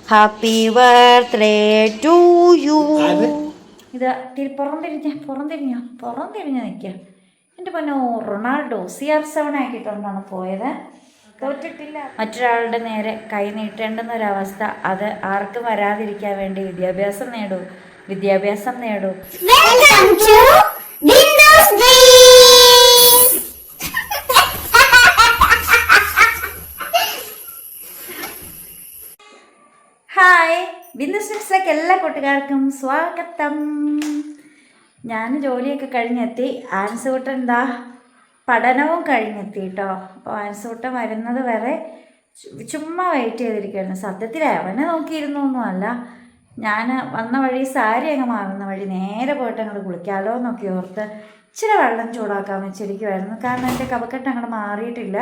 Happy birthday to U. ഇത് പുറം തിരിഞ്ഞ നിൽക്കുക. എൻ്റെ പൊന്നോ, റൊണാൾഡോ CR7 ആക്കിയിട്ടുണ്ടാണ് പോയത്. തോറ്റിട്ടില്ല. മറ്റൊരാളുടെ നേരെ കൈ നീട്ടേണ്ടുന്നൊരവസ്ഥ, അത് ആർക്കും വരാതിരിക്കാൻ വേണ്ടി വിദ്യാഭ്യാസം നേടൂ. ഹായ്, ബിന്ദുസ് ടിപ്സിലേക്ക് എല്ലാ കൂട്ടുകാർക്കും സ്വാഗതം. ഞാൻ ജോലിയൊക്കെ കഴിഞ്ഞെത്തി. ആൻസൂട്ടൻ എന്താ പഠനവും കഴിഞ്ഞെത്തി കേട്ടോ. അപ്പോൾ ആൻസൂട്ടൻ വരുന്നത് വരെ ചുമ്മാ വെയിറ്റ് ചെയ്തിരിക്കുകയാണ്. സത്യത്തിൽ അവനെ നോക്കിയിരുന്നൊന്നുമല്ല, ഞാൻ വന്ന വഴി സാരി അങ്ങ് മാറുന്ന വഴി നേരെ പോയിട്ട് അങ്ങോട്ട് കുളിക്കാമല്ലോ എന്നൊക്കെ ഓർത്ത് ഇച്ചിരി വെള്ളം ചൂടാക്കാൻ വെച്ചിരിക്കുമായിരുന്നു. കാരണം എൻ്റെ കഫക്കെട്ട് അങ്ങോട്ട് മാറിയിട്ടില്ല.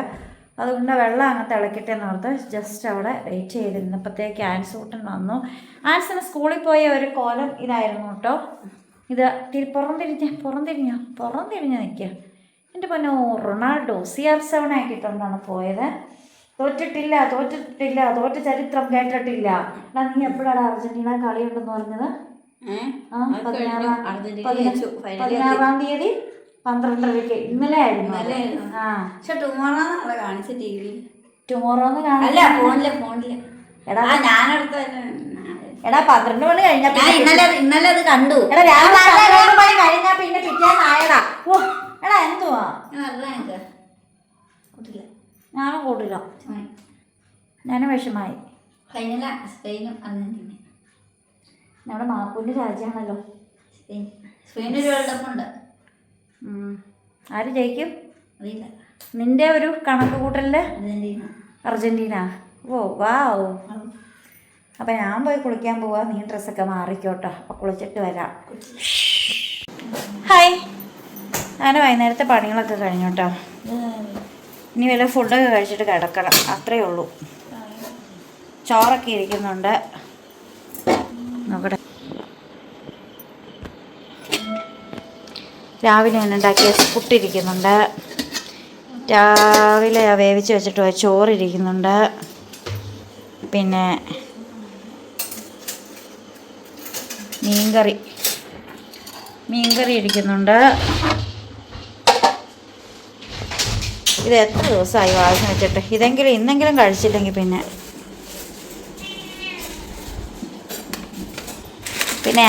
അതുകൊണ്ട് വെള്ളം അങ്ങ് തിളക്കട്ടെ എന്നോർത്ത് ജസ്റ്റ് അവിടെ വെയിറ്റ് ചെയ്തിരുന്നപ്പോഴത്തേക്ക് ആൻസൂട്ടൻ വന്നു. ആൻസിന് സ്കൂളിൽ പോയ ഒരു കോലം ഇതായിരുന്നു കേട്ടോ. ഇത് പുറം തിരിഞ്ഞ നിൽക്കുക. എൻ്റെ പൊന്നോ, റൊണാൾഡോ CR7 ആക്കിയിട്ടുണ്ടാണ് പോയത്. തോറ്റിട്ടില്ല. തോറ്റ ചരിത്രം കേട്ടിട്ടില്ല. നീ എപ്പോഴാണ് അർജന്റീന കളിയുണ്ടെന്ന് പറഞ്ഞത്? 16-ാം തീയതി 12:30 ഇന്നലെ ആയിരുന്നു. ടുമോറോന്ന് എടാ 12 മണി കഴിഞ്ഞാ ഇന്നലെ അത് കണ്ടു. എടാ രാവിലെ 12 മണി കഴിഞ്ഞാ പിന്നെ പിറ്റേന്നായടാ. എടാ എന്തുവാ, ഞാനും കൂട്ടില്ല. ഞാനും വിഷമായി. നമ്മുടെ മാപ്പൂന്റെ രാജ്യമാണല്ലോ സ്പെയിൻ. ആര് ജയിക്കും? നിന്റെ ഒരു കണക്ക് കൂട്ടലില് അർജന്റീന. ഓ വാവ്. അപ്പം ഞാൻ പോയി കുളിക്കാൻ പോവാ. നീ ഡ്രസ്സൊക്കെ മാറിക്കോട്ടോ. അപ്പം കുളിച്ചിട്ട് വരാം. ഹായ്, ഞാൻ വൈകുന്നേരത്തെ പണികളൊക്കെ കഴിഞ്ഞു കേട്ടോ. ഇനി വല്ല ഫുഡൊക്കെ കഴിച്ചിട്ട് കിടക്കണം, അത്രയേ ഉള്ളൂ. ചോറൊക്കെ ഇരിക്കുന്നുണ്ട്, നോക്കട്ടെ. രാവിലെ ഞാൻ ഉണ്ടാക്കിയ പുട്ടിരിക്കുന്നുണ്ട്. രാവിലെ വേവിച്ച് വെച്ചിട്ട് ചോറിരിക്കുന്നുണ്ട്. പിന്നെ മീൻകറി ഇരിക്കുന്നുണ്ട്. ഇത് എത്ര ദിവസമായി വാങ്ങിച്ച് വെച്ചിട്ട്. ഇന്നെങ്കിലും കഴിച്ചില്ലെങ്കിൽ പിന്നെ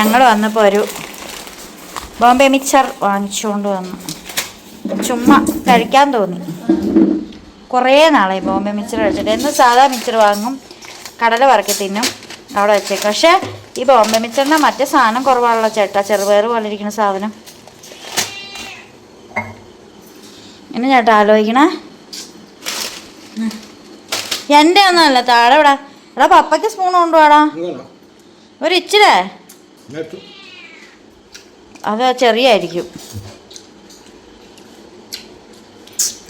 ഞങ്ങൾ വന്നപ്പോൾ ഒരു ബോംബെ മിക്സർ വാങ്ങിച്ചുകൊണ്ട് വന്നു. ചുമ്മാ കഴിക്കാൻ തോന്നി. കുറേ നാളായി ബോംബെ മിക്സർ കഴിച്ചിട്ട്. എന്ന് സാധാ മിക്സർ വാങ്ങും, കടല വറക്കി തിന്നും, അവിടെ വെച്ചേക്കും. പക്ഷേ ഈ ബോംബെ മിക്സറിൻ്റെ മറ്റേ സാധനം കുറവാണല്ലോ ചേട്ടാ, ചെറുപയർ പോലെ ഇരിക്കുന്ന സാധനം. എന്നെ ചേട്ടാ ആലോചിക്കണേ. എൻ്റെ ഒന്നുമല്ല, താഴെ വിടാ. എടാ പപ്പയ്ക്ക് സ്പൂൺ കൊണ്ടുപോടാ ഒരു ഇച്ചിരേ. അത് ചെറിയായിരിക്കും.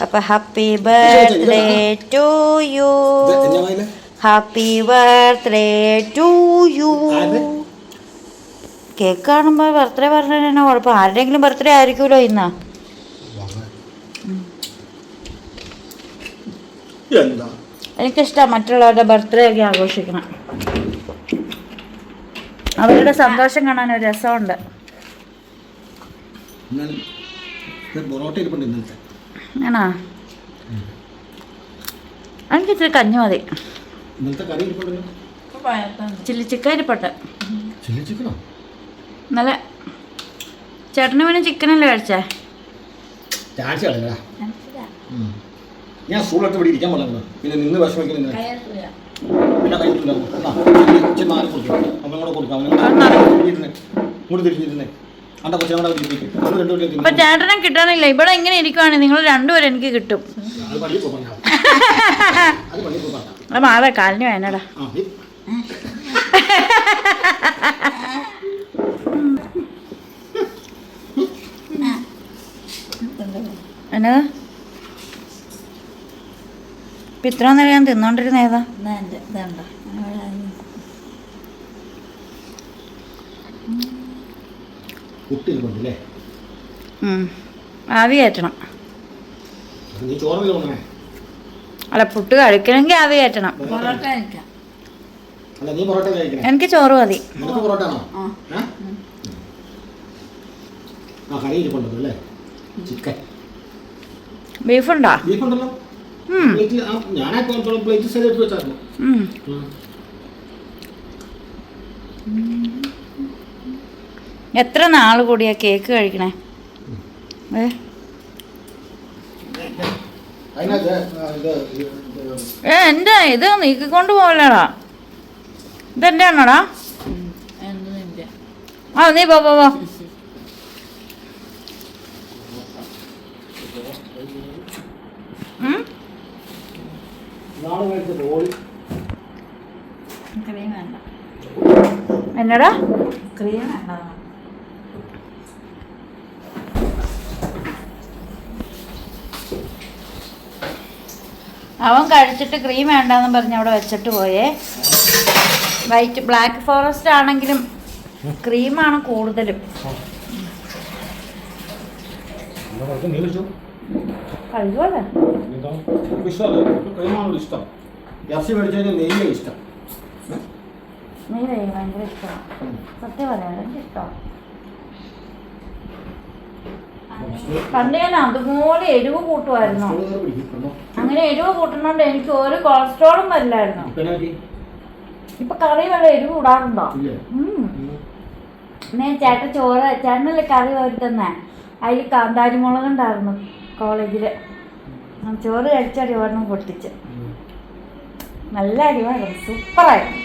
അപ്പൊ happy birthday to you, happy birthday to you. Cake കാണുമ്പോൾ ബർത്ത്ഡേ പറഞ്ഞാൽ കുഴപ്പം. ആരുടെയെങ്കിലും ബർത്ത്ഡേ ആയിരിക്കുമല്ലോ ഇന്ന്. എനിക്കിഷ്ടമാണ് മറ്റുള്ളവരുടെ ബർത്ത്ഡേ ഒക്കെ ആഘോഷിക്കണം. അവരുടെ സന്തോഷം കാണാൻ ഒരു രസമുണ്ട്. ആണോ? എനിക്ക് ഇച്ചിരി കഞ്ഞി മതി. ചില്ലി ചിക്കൻ ഇരിപ്പട്ടെ. ഇന്നലെ ചേട്ടന് പിന്നെ ചിക്കനല്ലേ കഴിച്ചേ? ഞാൻ സ്കൂളൊക്കെ ഇവിടെ ഇരിക്കാൻ പറഞ്ഞു. പിന്നെ നിന്ന് വിഷമിക്കുന്നു. അപ്പൊ ചേട്ടനെ കിട്ടാനില്ല. ഇവിടെ ഇങ്ങനെ ഇരിക്കുവാണെങ്കിൽ നിങ്ങൾ രണ്ടുപേരും എനിക്ക് കിട്ടും. അത് മാറേ, കാലിന് വേനടാ. എന്നാ ഇപ്പം ഇത്ര നേരം ഞാൻ തിന്നോണ്ടിരുന്ന ഏതാ? ആവി കയറ്റണം. അല്ല പുട്ട് കഴിക്കണമെങ്കിൽ ആവി കയറ്റണം. അല്ല നീ പൊറോട്ട കഴിക്കണേ. എനിക്ക് ചോറ് മതി. നിനക്ക് പൊറോട്ട ആണോ? ആ കറി ഇരിപ്പുണ്ടല്ലോ അല്ലേ? ചിക്കൻ ബീഫുണ്ടോ? ബീഫുണ്ടല്ലോ. ഞാനാ പ്ലേറ്റ് സൈഡ് എടുത്ത് വെച്ചായിരുന്നു. എത്ര നാൾ കൂടിയാ കേക്ക് കഴിക്കണേ? എന്താ ഇത് നീക്കിക്കൊണ്ട് പോകലടാ? ഇതെന്റെ ആണോടാ? ആ നീ പോ. എന്നടാ ക്രീം വേണ്ട. അവൻ കഴിച്ചിട്ട് ക്രീം വേണ്ടെന്ന് പറഞ്ഞ് അവിടെ വെച്ചിട്ട് പോയേ. വൈറ്റ് ബ്ലാക്ക് ഫോറസ്റ്റ് ആണെങ്കിലും ക്രീമാണ് കൂടുതലും. കഴിക്കുമല്ലേ? ഇഷ്ടം ഇറച്ചി മേടിച്ചാൽ നെയ്യേ ഇഷ്ടം. നെയ്യ് ഭയങ്കര ഇഷ്ടമാണ്. സത്യം പറയാം എനിക്ക് ഇഷ്ടമാണ്. പണ്ട് ഞാൻ അതുപോലെ എരിവ് കൂട്ടുമായിരുന്നു. അങ്ങനെ എരിവ് കൂട്ടുന്നോണ്ട് എനിക്ക് ഒരു കൊളസ്ട്രോളും വരില്ലായിരുന്നു. ഇപ്പൊ കറി വല്ല എരിവ് കൂടാറുണ്ടോ? ചേട്ടൻ ചേട്ടനല്ലേ കറി വരുത്തന്നെ. അതിൽ കാന്താരി മുളക് ഉണ്ടായിരുന്നു കോളേജില്. ചോറ് കഴിച്ചടി ഒരെണ്ണം പൊട്ടിച്ച്. നല്ല അരിവായിരുന്നു, സൂപ്പറായിരുന്നു.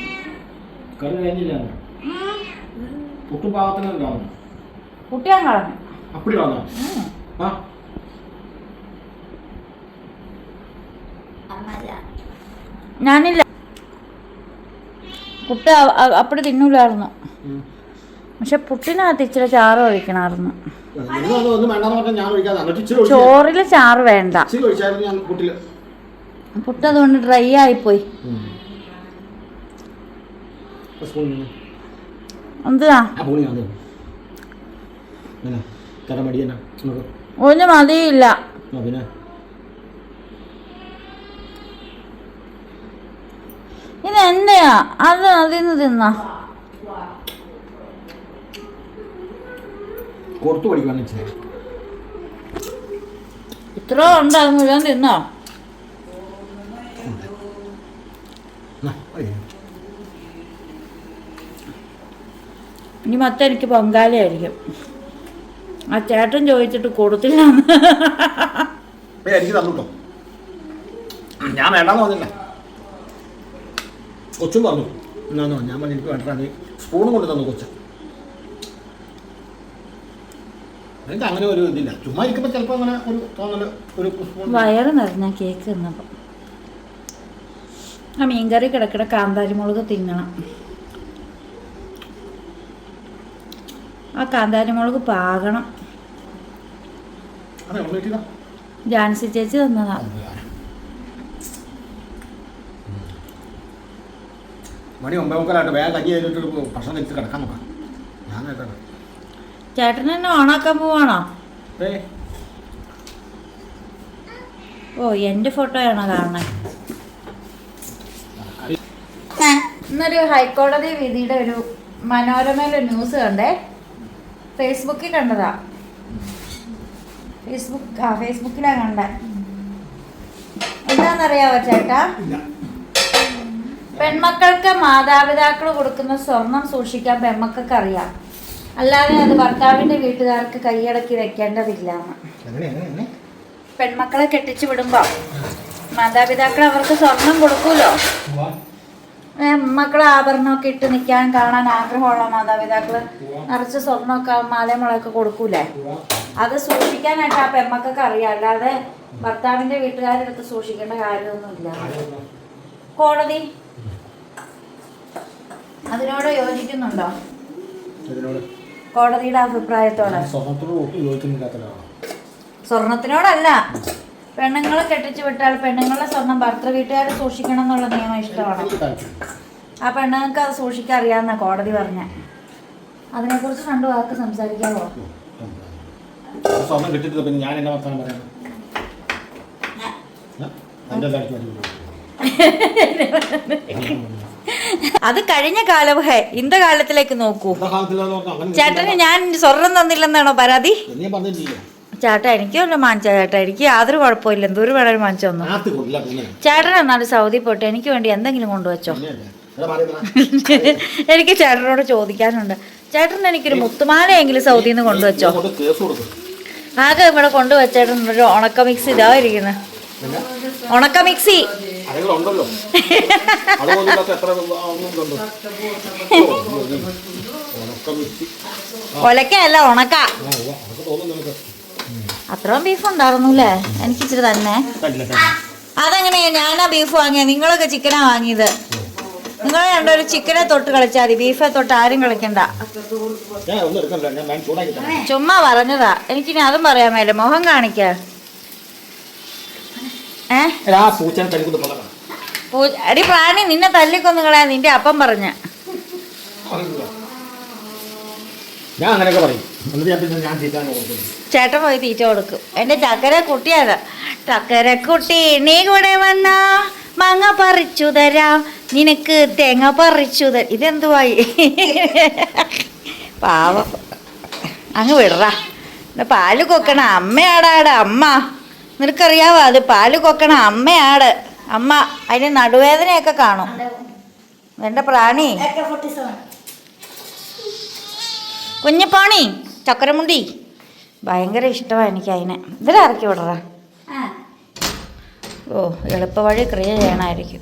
കുട്ടിയാൻ കളഞ്ഞു. ഞാനില്ല, കുട്ടി അപ്പടി തിന്നൂലായിരുന്നു. പക്ഷെ പുട്ടിനകത്ത് ഇച്ചിരി ചാറ് ഒഴിക്കണമായിരുന്നു. ചോറില് ചാറ് വേണ്ട. പുട്ട് അതുകൊണ്ട് ഡ്രൈ ആയിപ്പോയി. എന്താ ഒന്ന് മതിയില്ല. ഇതെന്റെയാ, അത് അതിന്ന് തിന്ന ഇത്ര ഉണ്ട്. അത് മുഴുവൻ തിന്നോ? ഇനി മൊത്തം എനിക്ക് പൊങ്കാലയായിരിക്കും. ആ ചേട്ടൻ ചോദിച്ചിട്ട് കൊടുത്തില്ല. എനിക്ക് തന്നുട്ടോ, ഞാൻ വേണ്ടാന്ന് പറഞ്ഞില്ല. കൊച്ചും പറഞ്ഞു എന്നാന്നോ, ഞാൻ പറഞ്ഞു എനിക്ക് വേണ്ട. സ്പൂണും കൊണ്ട് തന്നു കൊച്ചു. എനിക്ക് അങ്ങനെ ഒരു ഇതില്ല, ചുമ്മാ ഇരിക്കുമ്പോൾ ചിലപ്പോൾ അങ്ങനെ ഒരു തോന്നല്. ഒരു സ്പൂൺ വയറ് നിറഞ്ഞ കേക്ക് തിന്നപ്പം. ആ മീൻകറി കിടക്കിട കാന്താരി മുളക് തിന്നണം. ആ കാന്താരി മുളക് പാകണം. ജാൻസി ചേച്ചി തന്നതാ. മണി 9:45 വേഗം കഞ്ഞി കഴിഞ്ഞിട്ട് ഭക്ഷണം കഴിച്ച് കിടക്കാൻ നോക്കാം. ഞാൻ കേട്ടോ ചേട്ടൻ എന്നെ ഓണാക്കാൻ പോവാണോ? ഓ എൻ്റെ ഫോട്ടോയാണോ കാണണേ? ഇന്നൊരു ഹൈക്കോടതി വിധിയുടെ ഒരു മനോരമയിലെ ന്യൂസ് കണ്ടേ. ഫേസ്ബുക്കിൽ കണ്ടതാ. ഫേസ്ബുക്കിലാ കണ്ടേ. എന്താണെന്നറിയാവോ ചേട്ടാ? പെൺമക്കൾക്ക് മാതാപിതാക്കൾ കൊടുക്കുന്ന സ്വർണം സൂക്ഷിക്കാൻ പെൺമക്കൾക്ക് അറിയാം. അല്ലാതെ അത് ഭർത്താവിന്റെ വീട്ടുകാർക്ക് കൈയടക്കി വെക്കേണ്ടതില്ല. പെൺമക്കളെ കെട്ടിച്ചു വിടുമ്പോ മാതാപിതാക്കൾ അവർക്ക് സ്വർണം കൊടുക്കൂലോ. മക്കളെ ആഭരണമൊക്കെ ഇട്ട് നിൽക്കാൻ കാണാൻ ആഗ്രഹമുള്ള മാതാപിതാക്കള് നിറച്ച് സ്വർണ്ണമൊക്കെ മാലമുളകൊക്കെ കൊടുക്കൂലേ. അത് സൂക്ഷിക്കാനായിട്ട് ആ പെൺമക്കൾക്ക് അറിയാം. അല്ലാതെ ഭർത്താവിന്റെ വീട്ടുകാരെടുത്ത് സൂക്ഷിക്കേണ്ട കാര്യമൊന്നുമില്ല. കോടതി അതിനോട് യോജിക്കുന്നുണ്ടോ? കോടതിയുടെ അഭിപ്രായത്തോടെ? സ്വർണത്തിനോടല്ല, പെണ്ണുങ്ങളെ കെട്ടിച്ചു വിട്ടാൽ പെണ്ണുങ്ങളുടെ സ്വർണം ഭർത്തൃ വീട്ടുകാർ സൂക്ഷിക്കണം എന്നുള്ള നിയമം ഇഷ്ടമാണ്. ആ പെണ്ണുങ്ങൾക്ക് അത് സൂക്ഷിക്കാൻ അറിയാമെന്നാ കോടതി പറഞ്ഞ. അതിനെക്കുറിച്ച് 2 വാക്ക് സംസാരിക്കാമോ? അത് കഴിഞ്ഞ കാലം ഹേ ഇന്ത കാലത്തിലേക്ക് നോക്കൂ. എന്താ കാലത്തിലാന്ന് പറഞ്ഞാ അങ്ങനെ ചേട്ടന് ഞാൻ സ്വർണം തന്നില്ലെന്നാണോ പരാതി? നീ പറഞ്ഞിട്ടില്ലേ? ചേട്ടാ എനിക്കല്ലോ വാങ്ങിച്ച ചേട്ടാ, എനിക്ക് യാതൊരു കുഴപ്പമില്ല, എന്തോരം വേണേലും വാങ്ങിച്ചു തന്നു. രാത്രി കൊണ്ടില്ല പിന്നെ ചേട്ടൻ എന്നാലും സൗദി പോട്ടെ, എനിക്ക് വേണ്ടി എന്തെങ്കിലും കൊണ്ടുവച്ചോ. പിന്നെയല്ലേ? എടാ പറയുന്നതാ. എനിക്ക് ചേട്ടനോട് ചോദിക്കാനുണ്ട്. ചേട്ടൻ എനിക്കൊരു മുത്തുമാലയെങ്കിലും സൗദിയിൽ നിന്ന് കൊണ്ടുവച്ചോ. കൊണ്ട് കേസ് കൊടുക്കും. ആകെ ഇവിടെ കൊണ്ടുവച്ചേട്ടൻ ഒരു ഉണക്ക മിക്സി ഇതാ ഇരിക്കുന്നത്. പിന്നെ ഉണക്ക മിക്സി ആരെങ്കിലും ഉണ്ടല്ലോ അതുപോലെ എത്ര ഒന്നും കണ്ടു ഉണക്കം മിക്സി. ഒലക്കല്ല ഉണക്ക. അതൊക്കെ തോന്നുന്നു നിനക്ക്. അത്രയും ബീഫ് ഉണ്ടായിരുന്നുല്ലേ? എനിക്കിച്ചിരി തന്നെ. അതെങ്ങനെയാ ഞാനാ ബീഫ് വാങ്ങിയത്, നിങ്ങളൊക്കെ ചിക്കനാ വാങ്ങിയത്. നിങ്ങൾ രണ്ടൊരു ചിക്കനെ തൊട്ട് കളിച്ചാൽ മതി, ബീഫെ തൊട്ട് ആരും കളിക്കണ്ട. ഞാൻ ഒന്നും എടുക്കണ്ട, ഞാൻ ചൂടാക്കി തരാം. ചുമ്മാ പറഞ്ഞതാ, എനിക്കിനി അതും പറയാൻ മേലെ. മുഖം കാണിക്ക. ആ പൂച്ചനെ തല്ലിക്കൊണ്ട് പോകാം. അടി പ്രാണി, നിന്നെ തല്ലിക്കൊന്നുകളാ നിന്റെ അപ്പം പറഞ്ഞ. ഞാൻ അങ്ങനെയൊക്കെ പറയും. എന്നിട്ട് ഞാൻ പിന്നെ ഞാൻ തീറ്റാൻ കൊടുക്കുന്നു. ചേട്ടൻ പോയി തീറ്റ കൊടുക്കും. എന്റെ ചക്കര കുട്ടിയാണ്. ചക്കര കുട്ടി നീ കൂടെ വന്നാ മാങ്ങ പറിച്ചു തരാം, നിനക്ക് തേങ്ങ പറിച്ചു തരാം. ഇതെന്തുവായി? പാവം, അങ്ങ് വിടറാ. പാല് കൊക്കണ അമ്മയാടാട് അമ്മ. നിനക്കറിയാവോ അത്? പാല് കൊക്കണ അമ്മയാട് അമ്മ. അതിന് നടുവേദനയൊക്കെ കാണും എന്റെ പ്രാണി. കുഞ്ഞിപ്പാണി ചക്കരമുണ്ടി ഭയങ്കര ഇഷ്ടമാണ് എനിക്ക് അതിനെ. ഇതിലിറക്കി വിടറാ. ഓ, എളുപ്പവഴി ക്രിയ ചെയ്യണമായിരിക്കും.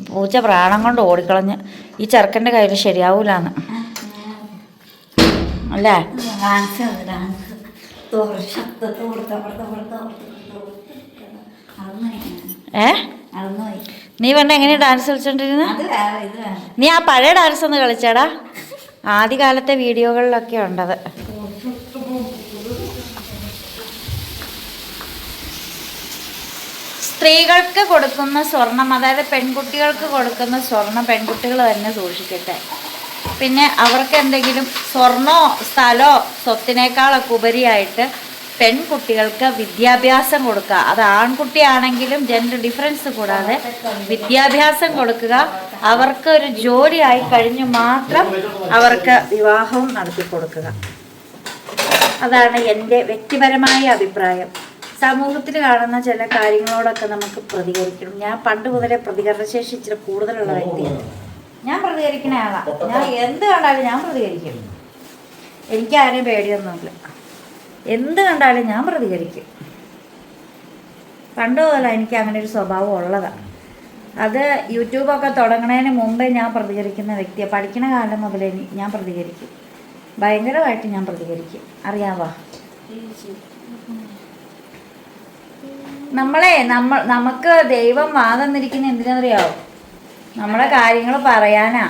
പൂച്ച പ്രാണം കൊണ്ട് ഓടിക്കളഞ്ഞ്. ഈ ചെറുക്കൻ്റെ കയ്യിൽ ശരിയാവൂലാന്ന് അല്ലേ? നീ വേണ്ട എങ്ങനെയാ ഡാൻസ് കളിച്ചോണ്ടിരുന്ന? നീ ആ പഴയ ഡാൻസ് ഒന്ന് കളിച്ചാടാ. ആദ്യകാലത്തെ വീഡിയോകളിലൊക്കെ ഉണ്ടത്. സ്ത്രീകൾക്ക് കൊടുക്കുന്ന സ്വർണം, അതായത് പെൺകുട്ടികൾക്ക് കൊടുക്കുന്ന സ്വർണം പെൺകുട്ടികൾ തന്നെ സൂക്ഷിക്കട്ടെ. പിന്നെ അവർക്ക് എന്തെങ്കിലും സ്വർണോ സ്ഥലമോ സ്വത്തിനേക്കാളൊക്കെ ഉപരിയായിട്ട് പെൺകുട്ടികൾക്ക് വിദ്യാഭ്യാസം കൊടുക്കുക. അത് ആൺകുട്ടിയാണെങ്കിലും ജെൻഡർ ഡിഫറൻസ് കൂടാതെ വിദ്യാഭ്യാസം കൊടുക്കുക. അവർക്ക് ഒരു ജോലിയായി കഴിഞ്ഞ് മാത്രം അവർക്ക് വിവാഹവും നടത്തി കൊടുക്കുക. അതാണ് എൻ്റെ വ്യക്തിപരമായ അഭിപ്രായം. സമൂഹത്തിൽ കാണുന്ന ചില കാര്യങ്ങളോടൊക്കെ നമുക്ക് പ്രതികരിക്കണം. ഞാൻ പണ്ട് മുതലേ പ്രതികരണശേഷി ഇച്ചിരി കൂടുതലുള്ള വ്യക്തിയാണ്. ഞാൻ പ്രതികരിക്കുന്ന ആളാണ്. ഞാൻ എന്ത് കണ്ടാലും ഞാൻ പ്രതികരിക്കും. എനിക്ക് ആരെയും പേടിയൊന്നുമില്ല. എന്ത് കണ്ടാലും ഞാൻ പ്രതികരിക്കും. പണ്ട് മുതല എനിക്ക് അങ്ങനെ ഒരു സ്വഭാവം ഉള്ളതാണ്. അത് യൂട്യൂബൊക്കെ തുടങ്ങുന്നതിന് മുമ്പേ ഞാൻ പ്രതികരിക്കുന്ന വ്യക്തിയാണ്. പഠിക്കുന്ന കാലം മുതലേ ഞാൻ പ്രതികരിക്കും. ഭയങ്കരമായിട്ട് ഞാൻ പ്രതികരിക്കും. അറിയാവാ? നമുക്ക് ദൈവം വാതന്നിരിക്കുന്ന എന്തിനാണെന്നറിയാവോ? നമ്മളെ കാര്യങ്ങൾ പറയാനാ.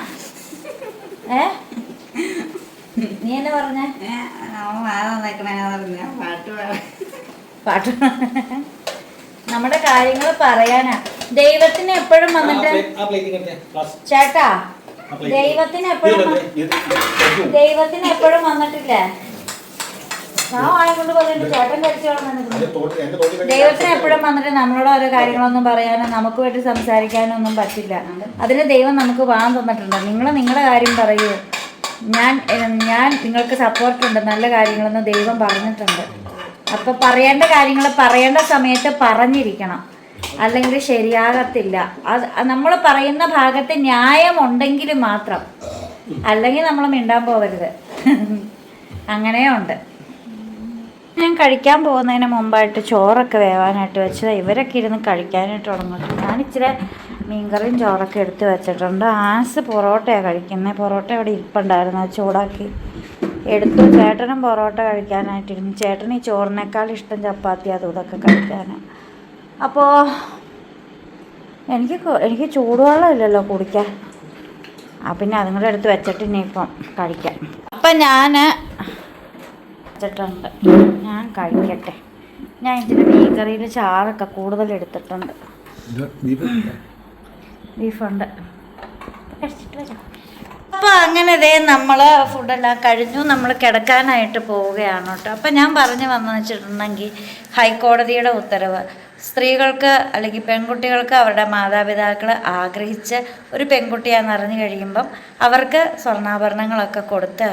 നീ എന്നെ പറഞ്ഞേ? പാട്ട് നമ്മുടെ കാര്യങ്ങൾ പറയാനാ. ദൈവത്തിന് എപ്പോഴും വന്നിട്ട് ചേട്ടാ, ദൈവത്തിന് എപ്പോഴും വന്നിട്ടില്ലേ? ഞാൻ വാങ്ങിക്കൊണ്ട് പോയിട്ട് ചേട്ടൻ കഴിച്ചോളാം. ദൈവത്തിന് എപ്പോഴും വന്നിട്ട് നമ്മളോട് ഓരോ കാര്യങ്ങളൊന്നും പറയാനോ നമുക്ക് വേണ്ടി സംസാരിക്കാനോ ഒന്നും പറ്റില്ല. അതിന് ദൈവം നമുക്ക് വാൻ തന്നിട്ടുണ്ട്. നിങ്ങൾ നിങ്ങളുടെ കാര്യം പറയൂ, ഞാൻ നിങ്ങൾക്ക് സപ്പോർട്ടുണ്ട്, നല്ല കാര്യങ്ങളെന്ന് ദൈവം പറഞ്ഞിട്ടുണ്ട്. അപ്പോൾ പറയേണ്ട കാര്യങ്ങൾ പറയേണ്ട സമയത്ത് പറഞ്ഞിരിക്കണം, അല്ലെങ്കിൽ ശരിയാകത്തില്ല. അത് നമ്മൾ പറയുന്ന ഭാഗത്ത് ന്യായമുണ്ടെങ്കിൽ മാത്രം, അല്ലെങ്കിൽ നമ്മൾ മിണ്ടാൻ പോകരുത്. അങ്ങനെയുണ്ട്. ഞാൻ കഴിക്കാൻ പോകുന്നതിന് മുമ്പായിട്ട് ചോറൊക്കെ വേവാനായിട്ട് വെച്ചത്. ഇവരൊക്കെ ഇരുന്ന് കഴിക്കാനായിട്ട് തുടങ്ങും. ഞാൻ ഇച്ചിരി മീൻകറിയും ചോറൊക്കെ എടുത്ത് വെച്ചിട്ടുണ്ട്. ആസ് പൊറോട്ടയാണ് കഴിക്കുന്നത്. പൊറോട്ട ഇവിടെ ഇരിപ്പുണ്ടായിരുന്നു, അത് ചൂടാക്കി എടുത്തു. ചേട്ടനും പൊറോട്ട കഴിക്കാനായിട്ടിരുന്നു. ചേട്ടന് ഈ ചോറിനേക്കാൾ ഇഷ്ടം ചപ്പാത്തി അതും ഇതൊക്കെ കഴിക്കാനാണ്. അപ്പോൾ എനിക്ക് ചൂടുവെള്ളം ഇല്ലല്ലോ കുടിക്കാൻ. പിന്നെ അതും കൂടെ എടുത്ത് വെച്ചിട്ട് ഇനിയിപ്പം കഴിക്കാം. അപ്പം ഞാൻ വെച്ചിട്ടുണ്ട്, ഞാൻ കഴിക്കട്ടെ. ഞാൻ ഇതിൻ്റെ മീൻകറിയിൽ ചാറൊക്കെ കൂടുതൽ എടുത്തിട്ടുണ്ട്. ബീഫുണ്ട്. അപ്പോൾ അങ്ങനെ നമ്മൾ ഫുഡെല്ലാം കഴിഞ്ഞു. നമ്മൾ കിടക്കാനായിട്ട് പോവുകയാണ് കേട്ടോ. അപ്പം ഞാൻ പറഞ്ഞു വന്നെന്ന് വെച്ചിട്ടുണ്ടെങ്കിൽ ഹൈക്കോടതിയുടെ ഉത്തരവ് സ്ത്രീകൾക്ക് അല്ലെങ്കിൽ പെൺകുട്ടികൾക്ക് അവരുടെ മാതാപിതാക്കൾ ആഗ്രഹിച്ച് ഒരു പെൺകുട്ടിയാണെന്ന് അറിഞ്ഞു കഴിയുമ്പം അവർക്ക് സ്വർണ്ണാഭരണങ്ങളൊക്കെ കൊടുത്ത്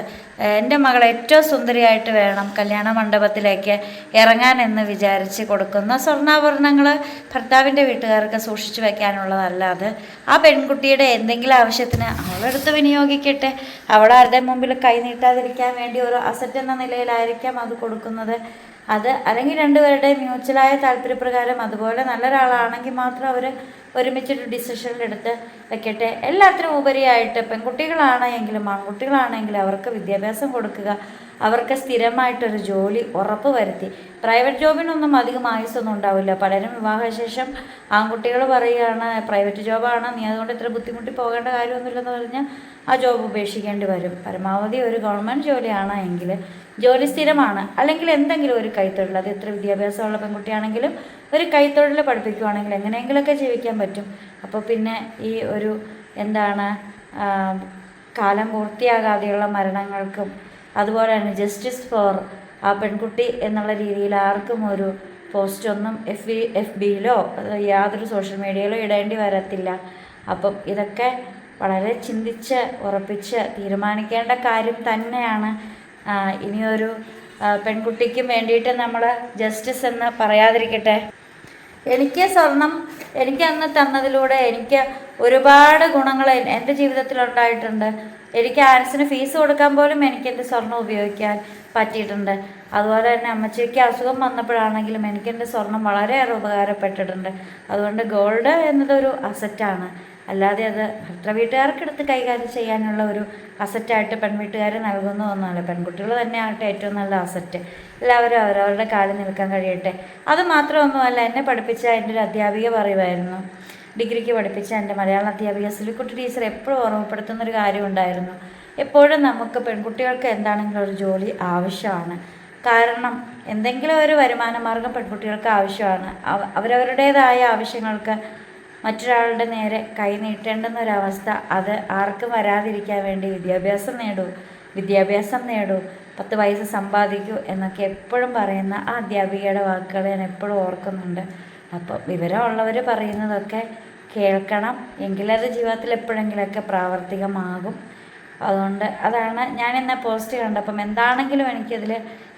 എൻ്റെ മകൾ ഏറ്റവും സുന്ദരിയായിട്ട് വേണം കല്യാണ മണ്ഡപത്തിലേക്ക് ഇറങ്ങാനെന്ന് വിചാരിച്ച് കൊടുക്കുന്ന സ്വർണ്ണാഭരണങ്ങൾ ഭർത്താവിൻ്റെ വീട്ടുകാർക്ക് സൂക്ഷിച്ചു വയ്ക്കാനുള്ളതല്ല അത്. ആ പെൺകുട്ടിയുടെ എന്തെങ്കിലും ആവശ്യത്തിന് അവളെടുത്ത് വിനിയോഗിക്കട്ടെ. അവളാരുടെ മുമ്പിൽ കൈ നീട്ടാതിരിക്കാൻ വേണ്ടി ഒരു അസറ്റ് എന്ന നിലയിലായിരിക്കാം അത് കൊടുക്കുന്നത്. അത് അല്ലെങ്കിൽ രണ്ടുപേരുടെ മ്യൂച്വലായ താല്പര്യപ്രകാരം അതുപോലെ നല്ലൊരാളാണെങ്കിൽ മാത്രം അവർ ഒരുമിച്ചൊരു ഡിസിഷനിലെടുത്ത് വെക്കട്ടെ. എല്ലാത്തിനും ഉപരിയായിട്ട് പെൺകുട്ടികളാണെങ്കിലും ആൺകുട്ടികളാണെങ്കിലും അവർക്ക് വിദ്യാഭ്യാസം കൊടുക്കുക, അവർക്ക് സ്ഥിരമായിട്ടൊരു ജോലി ഉറപ്പ് വരുത്തി. പ്രൈവറ്റ് ജോബിനൊന്നും അധികം ആയുസ്സൊന്നും ഉണ്ടാവില്ല. പലരും വിവാഹശേഷം ആൺകുട്ടികൾ പറയുകയാണ് പ്രൈവറ്റ് ജോബാണ്, നീ അതുകൊണ്ട് ഇത്ര ബുദ്ധിമുട്ടി പോകേണ്ട കാര്യമൊന്നുമില്ലെന്ന് പറഞ്ഞാൽ ആ ജോബ് ഉപേക്ഷിക്കേണ്ടി വരും. പരമാവധി ഒരു ഗവൺമെൻറ് ജോലിയാണ് എങ്കിൽ ജോലി സ്ഥിരമാണ്, അല്ലെങ്കിൽ എന്തെങ്കിലും ഒരു കൈത്തൊഴിൽ, അത് എത്ര വിദ്യാഭ്യാസമുള്ള പെൺകുട്ടിയാണെങ്കിലും ഒരു കൈത്തൊഴിൽ പഠിപ്പിക്കുകയാണെങ്കിൽ എങ്ങനെയെങ്കിലുമൊക്കെ ജീവിക്കാൻ പറ്റും. അപ്പോൾ പിന്നെ ഈ ഒരു കാലം പൂർത്തിയാകാതെയുള്ള മരണങ്ങൾക്കും അതുപോലെ തന്നെ ജസ്റ്റിസ് ഫോർ ആ പെൺകുട്ടി എന്നുള്ള രീതിയിൽ ആർക്കും ഒരു പോസ്റ്റൊന്നും എഫ് ബിയിലോ യാതൊരു സോഷ്യൽ മീഡിയയിലോ ഇടേണ്ടി വരത്തില്ല. അപ്പം ഇതൊക്കെ വളരെ ചിന്തിച്ച് ഉറപ്പിച്ച് തീരുമാനിക്കേണ്ട കാര്യം തന്നെയാണ്. ഇനിയൊരു പെൺകുട്ടിക്കും വേണ്ടിയിട്ട് നമ്മൾ ജസ്റ്റിസ് എന്ന് പറയാതിരിക്കട്ടെ. എനിക്ക് സ്വർണം എനിക്ക് അന്ന് തന്നതിലൂടെ എനിക്ക് ഒരുപാട് ഗുണങ്ങൾ എൻ്റെ ജീവിതത്തിലുണ്ടായിട്ടുണ്ട്. എനിക്ക് ആൻസിന് ഫീസ് കൊടുക്കാൻ പോലും എനിക്ക് എൻ്റെ സ്വർണം ഉപയോഗിക്കാൻ പറ്റിയിട്ടുണ്ട്. അതുപോലെ തന്നെ അമ്മച്ചിക്ക് അസുഖം വന്നപ്പോഴാണെങ്കിലും എനിക്ക് എൻ്റെ സ്വർണം വളരെയേറെ ഉപകാരപ്പെട്ടിട്ടുണ്ട്. അതുകൊണ്ട് ഗോൾഡ് എന്നതൊരു അസറ്റാണ്, അല്ലാതെ അത് ഭർത്തൃ വീട്ടുകാർക്കെടുത്ത് കൈകാര്യം ചെയ്യാനുള്ള ഒരു അസറ്റായിട്ട് പെൺവീട്ടുകാർ നൽകുന്ന ഒന്നുമല്ല. പെൺകുട്ടികൾ തന്നെ ആകട്ടെ ഏറ്റവും നല്ല അസറ്റ്. എല്ലാവരും അവരവരുടെ കാലിൽ നിൽക്കാൻ കഴിയട്ടെ. അത് മാത്രമൊന്നുമല്ല, എന്നെ പഠിപ്പിച്ച എൻ്റെ ഒരു അധ്യാപിക പറയുമായിരുന്നു, ഡിഗ്രിക്ക് പഠിപ്പിച്ച എൻ്റെ മലയാളം അധ്യാപിക സിലിക്കുട്ടി ടീച്ചർ എപ്പോഴും ഓർമ്മപ്പെടുത്തുന്നൊരു കാര്യമുണ്ടായിരുന്നു, എപ്പോഴും നമുക്ക് പെൺകുട്ടികൾക്ക് എന്താണെങ്കിലും ഒരു ജോലി ആവശ്യമാണ്. കാരണം എന്തെങ്കിലും ഒരു വരുമാന മാർഗം പെൺകുട്ടികൾക്ക് ആവശ്യമാണ്. അവരവരുടേതായ ആവശ്യങ്ങൾക്ക് മറ്റൊരാളുടെ നേരെ കൈ നീട്ടേണ്ടുന്നൊരവസ്ഥ അത് ആർക്കും വരാതിരിക്കാൻ വേണ്ടി വിദ്യാഭ്യാസം നേടൂ, 10 പൈസ സമ്പാദിക്കൂ എന്നൊക്കെ എപ്പോഴും പറയുന്ന ആ അധ്യാപികയുടെ വാക്കുകൾ ഞാൻ എപ്പോഴും ഓർക്കുന്നുണ്ട്. അപ്പോൾ വിവരമുള്ളവർ പറയുന്നതൊക്കെ കേൾക്കണം, എങ്കിലത് ജീവിതത്തിൽ എപ്പോഴെങ്കിലുമൊക്കെ പ്രാവർത്തികമാകും. അതുകൊണ്ട് അതാണ് ഞാൻ ഇന്ന് പോസ്റ്റ് കണ്ടപ്പം എന്താണെങ്കിലും എനിക്കതിൽ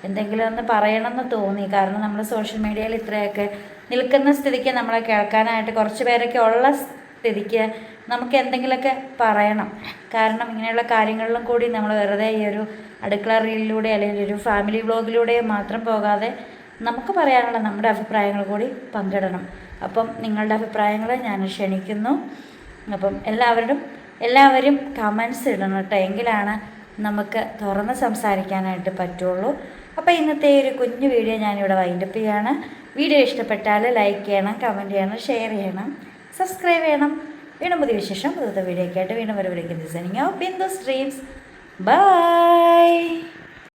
എന്തെങ്കിലും ഒന്ന് പറയണമെന്ന് തോന്നി. കാരണം നമ്മൾ സോഷ്യൽ മീഡിയയിൽ ഇത്രയൊക്കെ നിൽക്കുന്ന സ്ഥിതിക്ക് നമ്മളെ കേൾക്കാനായിട്ട് കുറച്ച് പേരൊക്കെ ഉള്ള സ്ഥിതിക്ക് നമുക്ക് എന്തെങ്കിലുമൊക്കെ പറയണം. കാരണം ഇങ്ങനെയുള്ള കാര്യങ്ങളിലും കൂടി നമ്മൾ വെറുതെ ഈ ഒരു അടുക്കള റീലിലൂടെ അല്ലെങ്കിൽ ഒരു ഫാമിലി വ്ളോഗിലൂടെ മാത്രം പോകാതെ നമുക്ക് പറയാനുള്ള നമ്മുടെ അഭിപ്രായങ്ങൾ കൂടി പങ്കിടണം. അപ്പം നിങ്ങളുടെ അഭിപ്രായങ്ങൾ ഞാൻ ക്ഷണിക്കുന്നു. അപ്പം എല്ലാവരും കമൻസ് ഇടണം കേട്ടോ, എങ്കിലാണ് നമുക്ക് തുറന്ന് സംസാരിക്കാനായിട്ട് പറ്റുള്ളൂ. അപ്പോൾ ഇന്നത്തെ ഒരു കുഞ്ഞു വീഡിയോ ഞാനിവിടെ വൈൻഡപ്പ് ചെയ്യാണ്. വീഡിയോ ഇഷ്ടപ്പെട്ടാൽ ലൈക്ക് ചെയ്യണം, കമൻറ്റ് ചെയ്യണം, ഷെയർ ചെയ്യണം, സബ്സ്ക്രൈബ് ചെയ്യണം. വീണ്ടും പുതിയ വിശേഷം പുതുത്ത വീഡിയോ ഒക്കെ ആയിട്ട് വീണ്ടും വരെ വിളിക്കുന്നത്. ബിന്ദുസ് ഡ്രീംസ്. ബൈ.